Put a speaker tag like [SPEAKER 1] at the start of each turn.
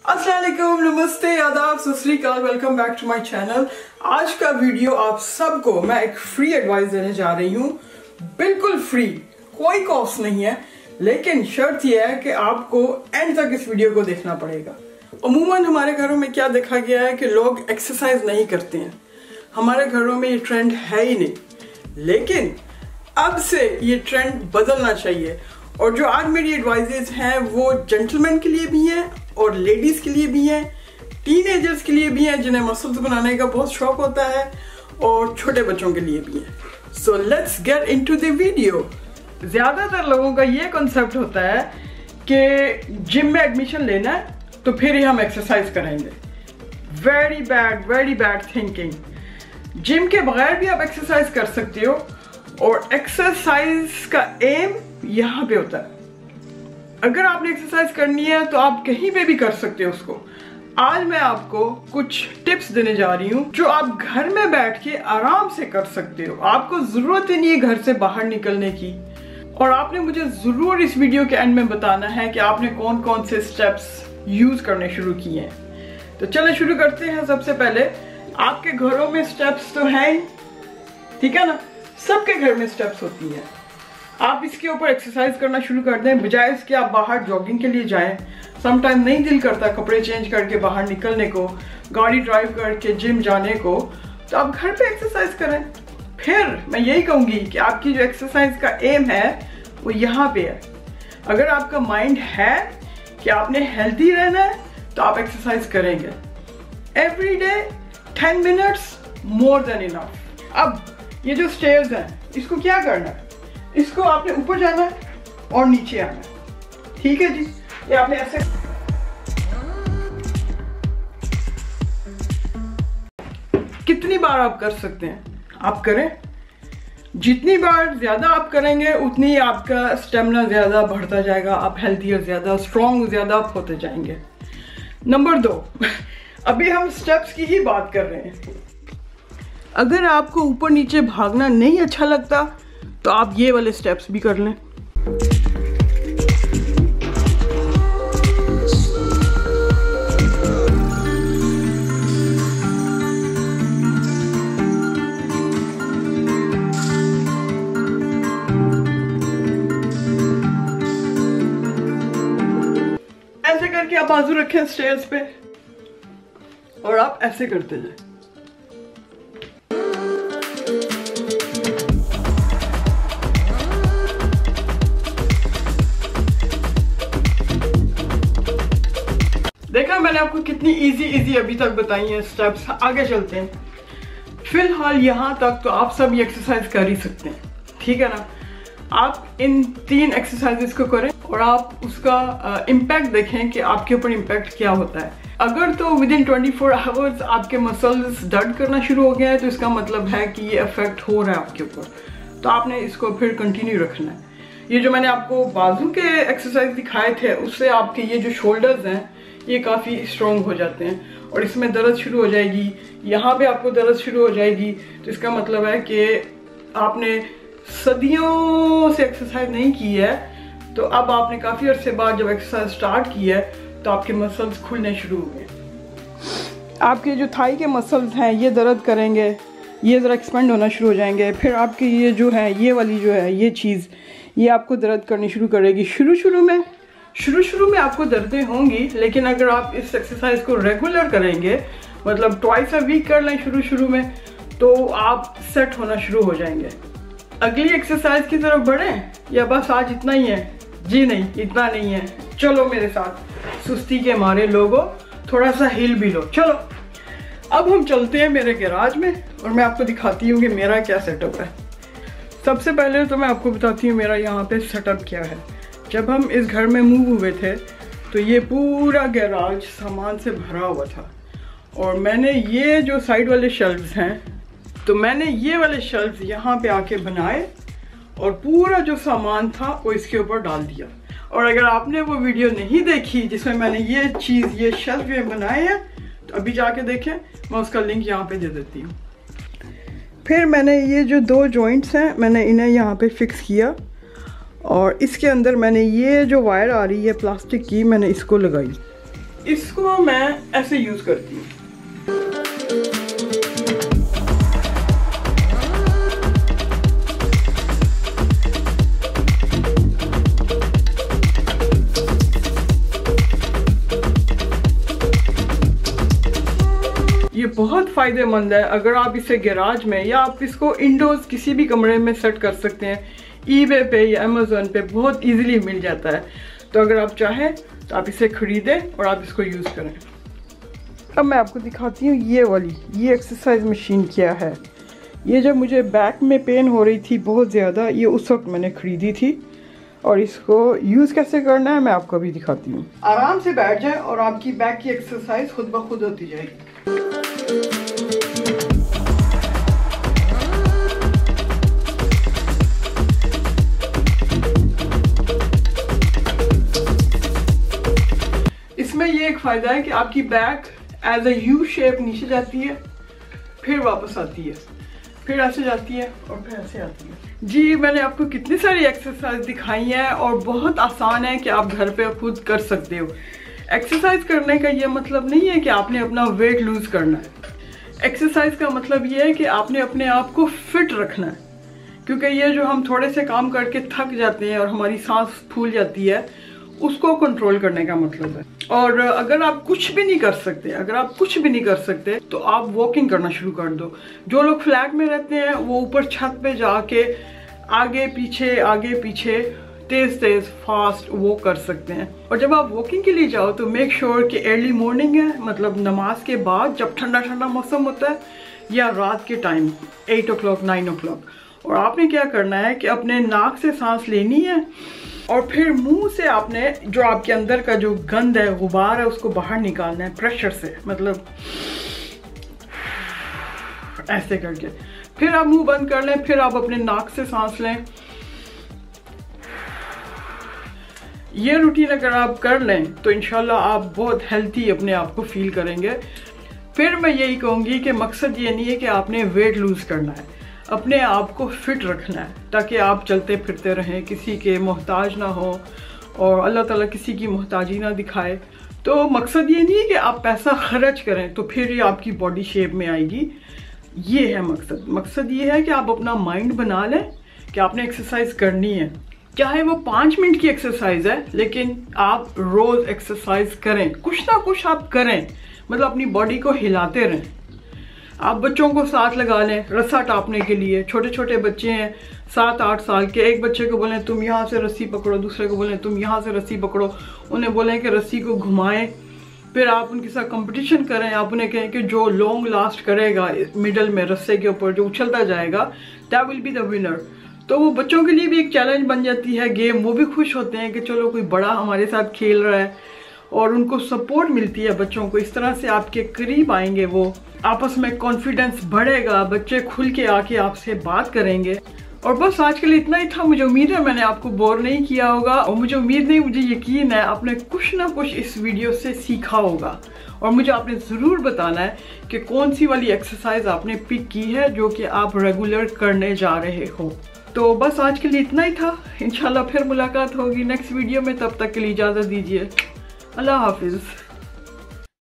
[SPEAKER 1] अस्सलाम वालेकुम, नमस्ते, आदाब, सत श्री अकाल, welcome back to my channel. आज का वीडियो आप सबको मैं एक फ्री एडवाइस देने जा रही हूँ, बिल्कुल फ्री, कोई कॉस्ट नहीं है, लेकिन शर्त यह है कि आपको एंड तक इस वीडियो को देखना पड़ेगा। अमूमन हमारे घरों में क्या देखा गया है कि लोग एक्सरसाइज नहीं करते हैं। हमारे घरों में ये ट्रेंड है ही नहीं, लेकिन अब से ये ट्रेंड बदलना चाहिए। और जो आज मेरी एडवाइजेस हैं वो जेंटलमैन के लिए भी हैं और लेडीज के लिए भी हैं, टीनेजर्स के लिए भी हैं जिन्हें मसल्स बनाने का बहुत शौक होता है, और छोटे बच्चों के लिए भी हैं। So let's get into the video. ज्यादातर लोगों का ये कॉन्सेप्ट होता है कि जिम में एडमिशन लेना है तो फिर ही हम एक्सरसाइज करेंगे। Very bad thinking. जिम के बगैर भी आप एक्सरसाइज कर सकते हो, और एक्सरसाइज का एम यहाँ पे होता है। अगर आपने एक्सरसाइज करनी है तो आप कहीं पे भी कर सकते हो उसको। आज मैं आपको कुछ टिप्स देने जा रही हूँ जो आप घर में बैठ के आराम से कर सकते हो। आपको जरूरत ही नहीं है घर से बाहर निकलने की, और आपने मुझे जरूर इस वीडियो के एंड में बताना है कि आपने कौन कौन से स्टेप्स यूज करने शुरू किए हैं। तो चलो शुरू करते हैं। सबसे पहले, आपके घरों में स्टेप्स तो हैं ही, ठीक है ना, सबके घर में स्टेप्स होती हैं। आप इसके ऊपर एक्सरसाइज करना शुरू कर दें, बजाय इसके आप बाहर जॉगिंग के लिए जाएं। समटाइम नहीं दिल करता कपड़े चेंज करके बाहर निकलने को, गाड़ी ड्राइव करके जिम जाने को, तो आप घर पे एक्सरसाइज करें। फिर मैं यही कहूँगी कि आपकी जो एक्सरसाइज का एम है वो यहाँ पे है। अगर आपका माइंड है कि आपने हेल्दी रहना है तो आप एक्सरसाइज करेंगे। Every day 10 minutes more than enough. अब ये जो स्टेयर्स हैं, इसको क्या करना है, इसको आपने ऊपर जाना है और नीचे आना है, ठीक है जी। ये आपने ऐसे कितनी बार आप कर सकते हैं, आप करें। जितनी बार ज्यादा आप करेंगे उतनी आपका स्टेमिना ज्यादा बढ़ता जाएगा, आप हेल्दी और ज्यादा स्ट्रॉन्ग ज्यादा आप होते जाएंगे। नंबर 2, अभी हम स्टेप्स की ही बात कर रहे हैं। अगर आपको ऊपर नीचे भागना नहीं अच्छा लगता तो आप ये वाले स्टेप्स भी कर लें। ऐसे करके आप बाजू रखें स्टेयर्स पे और आप ऐसे करते जाएं। देखा मैंने आपको कितनी इजी अभी तक बताई हैं स्टेप्स। आगे चलते हैं। फिलहाल यहाँ तक तो आप सब ये एक्सरसाइज कर ही सकते हैं, ठीक है ना। आप इन 3 एक्सरसाइजेस को करें और आप उसका इम्पैक्ट देखें कि आपके ऊपर इम्पैक्ट क्या होता है। अगर तो विद इन 24 आवर्स आपके मसल्स दर्द करना शुरू हो गया है तो इसका मतलब है कि ये इफेक्ट हो रहा है आपके ऊपर, तो आपने इसको फिर कंटिन्यू रखना है। ये जो मैंने आपको बाजू के एक्सरसाइज दिखाए थे उससे आपके ये जो शोल्डर्स हैं ये काफ़ी स्ट्रॉन्ग हो जाते हैं, और इसमें दर्द शुरू हो जाएगी, यहाँ पे आपको दर्द शुरू हो जाएगी, तो इसका मतलब है कि आपने सदियों से एक्सरसाइज नहीं की है। तो अब आपने काफ़ी अरसे बाद जब एक्सरसाइज स्टार्ट की है तो आपके मसल्स खुलने शुरू हो गए। आपके जो थाई के मसल्स हैं ये दर्द करेंगे, ये ज़रा एक्सपेंड होना शुरू हो जाएंगे। फिर आपके ये जो है ये वाली जो है ये चीज़ ये आपको दर्द करनी शुरू करेगी। शुरू में आपको दर्दें होंगी, लेकिन अगर आप इस एक्सरसाइज को रेगुलर करेंगे, मतलब ट्वाइस अ वीक कर लें शुरू में, तो आप सेट होना शुरू हो जाएंगे। अगली एक्सरसाइज की तरफ बढ़ें या बस आज इतना ही है? जी नहीं, इतना नहीं है। चलो मेरे साथ, सुस्ती के मारे लोगों थोड़ा सा हिल भी लो। चलो अब हम चलते हैं मेरे गैराज में और मैं आपको दिखाती हूँ कि मेरा क्या सेटअप है। सबसे पहले तो मैं आपको बताती हूँ मेरा यहाँ पे सेटअप क्या है। जब हम इस घर में मूव हुए थे तो ये पूरा गैराज सामान से भरा हुआ था, और मैंने ये जो साइड वाले शेल्फ्स हैं, तो मैंने ये वाले शेल्फ्स यहाँ पे आके बनाए और पूरा जो सामान था वो इसके ऊपर डाल दिया। और अगर आपने वो वीडियो नहीं देखी जिसमें मैंने ये शेल्फ में बनाए हैं तो अभी जाके देखें, मैं उसका लिंक यहाँ पे दे देती हूँ। फिर मैंने ये जो 2 जॉइंट्स हैं मैंने इन्हें यहाँ पे फिक्स किया, और इसके अंदर मैंने ये जो वायर आ रही है प्लास्टिक की, मैंने इसको लगाई। इसको मैं ऐसे यूज करती हूँ। ये बहुत फायदेमंद है अगर आप इसे गैराज में या आप इसको इंडोर्स किसी भी कमरे में सेट कर सकते हैं। ईबे पे या अमेज़न पे बहुत इजीली मिल जाता है। तो अगर आप चाहें तो आप इसे खरीदें और आप इसको यूज़ करें। अब मैं आपको दिखाती हूँ ये एक्सरसाइज मशीन क्या है। ये जब मुझे बैक में पेन हो रही थी बहुत ज़्यादा, ये उस वक्त मैंने ख़रीदी थी। और इसको यूज़ कैसे करना है मैं आपको अभी दिखाती हूँ। आराम से बैठ जाए और आपकी बैक की एक्सरसाइज खुद ब खुद होती जाएगी। इसमें ये एक फायदा है कि आपकी back as a U shape नीचे जाती है, फिर वापस आती है, फिर ऐसे जाती है और फिर ऐसे आती है। जी मैंने आपको कितनी सारी एक्सरसाइज दिखाई हैं और बहुत आसान है कि आप घर पे खुद कर सकते हो। एक्सरसाइज करने का ये मतलब नहीं है कि आपने अपना वेट लूज करना है। एक्सरसाइज का मतलब ये है कि आपने अपने आप को फिट रखना है, क्योंकि ये जो हम थोड़े से काम करके थक जाते हैं और हमारी सांस फूल जाती है, उसको कंट्रोल करने का मतलब है। और अगर आप कुछ भी नहीं कर सकते तो आप वॉकिंग करना शुरू कर दो। जो लोग फ्लैट में रहते हैं वो ऊपर छत पे जाके आगे पीछे तेज फास्ट वॉक कर सकते हैं। और जब आप वॉकिंग के लिए जाओ तो मेक श्योर कि अर्ली मॉर्निंग है, मतलब नमाज के बाद जब ठंडा ठंडा मौसम होता है, या रात के टाइम 8 o'clock 9 o'clock। और आपने क्या करना है कि अपने नाक से सांस लेनी है और फिर मुंह से आपने जो आपके अंदर का जो गंद है, गुबार है, उसको बाहर निकालना है प्रेशर से, मतलब ऐसे करके। फिर आप मुंह बंद कर लें, फिर आप अपने नाक से सांस लें। ये रूटीन अगर आप कर लें तो इंशाल्लाह आप बहुत हेल्थी अपने आप को फील करेंगे। फिर मैं यही कहूँगी कि मकसद ये नहीं है कि आपने वेट लूज करना है, अपने आप को फिट रखना है ताकि आप चलते फिरते रहें, किसी के मोहताज ना हो और अल्लाह ताला किसी की मोहताजी ना दिखाए। तो मकसद ये नहीं है कि आप पैसा खर्च करें तो फिर ये आपकी बॉडी शेप में आएगी, ये है मकसद। मकसद ये है कि आप अपना माइंड बना लें कि आपने एक्सरसाइज करनी है, चाहे वो 5 मिनट की एक्सरसाइज है, लेकिन आप रोज एक्सरसाइज करें, कुछ ना कुछ आप करें, मतलब अपनी बॉडी को हिलाते रहें। आप बच्चों को साथ लगा लें रस्सा टापने के लिए। छोटे छोटे बच्चे हैं 7-8 साल के, एक बच्चे को बोलें तुम यहाँ से रस्सी पकड़ो, दूसरे को बोलें तुम यहाँ से रस्सी पकड़ो, उन्हें बोलें कि रस्सी को घुमाएं, फिर आप उनके साथ कंपटीशन करें। आप उन्हें कहें कि जो लॉन्ग लास्ट करेगा मिडल में रस्से के ऊपर जो उछलता जाएगा, that will be the winner. तो वो बच्चों के लिए भी एक चैलेंज बन जाती है गेम। वो भी खुश होते हैं कि चलो कोई बड़ा हमारे साथ खेल रहा है और उनको सपोर्ट मिलती है बच्चों को। इस तरह से आपके करीब आएंगे, वो आपस में कॉन्फिडेंस बढ़ेगा, बच्चे खुल के आके आपसे बात करेंगे। और बस आज के लिए इतना ही था। मुझे उम्मीद है मैंने आपको बोर नहीं किया होगा, और मुझे यकीन है आपने कुछ ना कुछ इस वीडियो से सीखा होगा। और मुझे आपने ज़रूर बताना है कि कौन सी वाली एक्सरसाइज आपने पिक की है जो कि आप रेगुलर करने जा रहे हो। तो बस आज के लिए इतना ही था। इंशाल्लाह फिर मुलाकात होगी नेक्स्ट वीडियो में, तब तक के लिए इजाज़त दीजिए। अल्लाह हाफिज़।